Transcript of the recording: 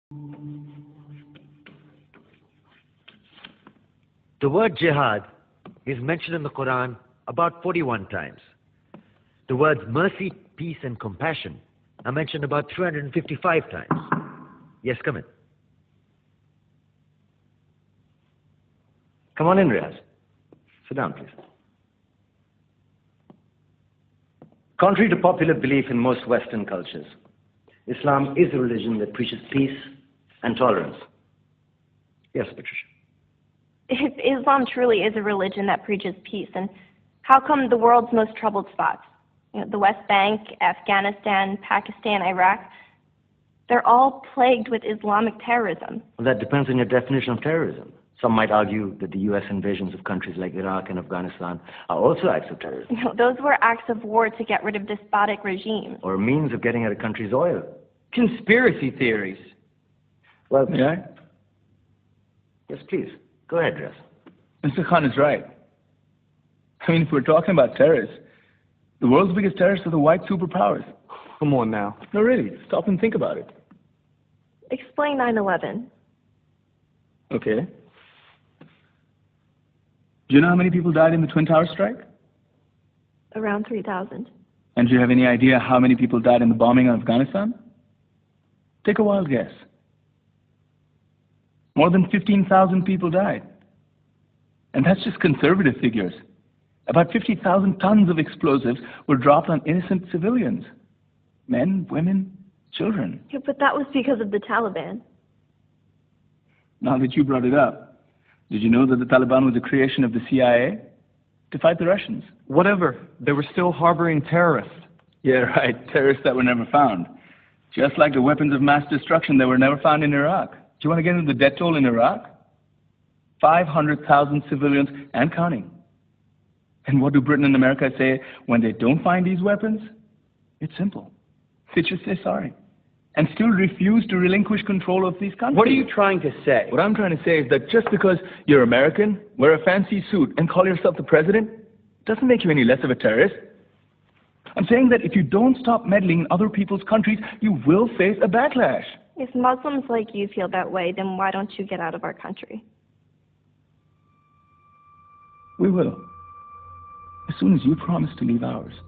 The word jihad is mentioned in the Quran about 41 times. The words mercy, peace, and compassion are mentioned about 355 times. Yes, come in. Come on in, Riaz. Sit down, please. Contrary to popular belief in most Western cultures, Islam is a religion that preaches peace and tolerance. Yes, Patricia. If Islam truly is a religion that preaches peace, then how come the world's most troubled spots, the West Bank, Afghanistan, Pakistan, Iraq, they're all plagued with Islamic terrorism? Well, that depends on your definition of terrorism. Some might argue that the U.S. invasions of countries like Iraq and Afghanistan are also acts of terrorism. Those were acts of war to get rid of despotic regimes. Or a means of getting at a country's oil. Conspiracy theories. Well, May I? Yes, please. Go ahead, Riaz. Mr. Khan is right. I mean, if we're talking about terrorists, the world's biggest terrorists are the white superpowers. Come on now. No, really. Stop and think about it. Explain 9/11. Okay. Do you know how many people died in the Twin Towers strike? Around 3,000. And do you have any idea how many people died in the bombing of Afghanistan? Take a wild guess. More than 15,000 people died. And that's just conservative figures. About 50,000 tons of explosives were dropped on innocent civilians. Men, women, children. Yeah, but that was because of the Taliban. Now that you brought it up, did you know that the Taliban was a creation of the CIA to fight the Russians? Whatever. They were still harboring terrorists. Yeah, right. Terrorists that were never found. Just like the weapons of mass destruction that were never found in Iraq. Do you want to get into the death toll in Iraq? 500,000 civilians and counting. And what do Britain and America say when they don't find these weapons? It's simple. They just say sorry. And still refuse to relinquish control of these countries. What are you trying to say? What I'm trying to say is that just because you're American, wear a fancy suit, and call yourself the president, doesn't make you any less of a terrorist. I'm saying that if you don't stop meddling in other people's countries, you will face a backlash. If Muslims like you feel that way, then why don't you get out of our country? We will. As soon as you promise to leave ours.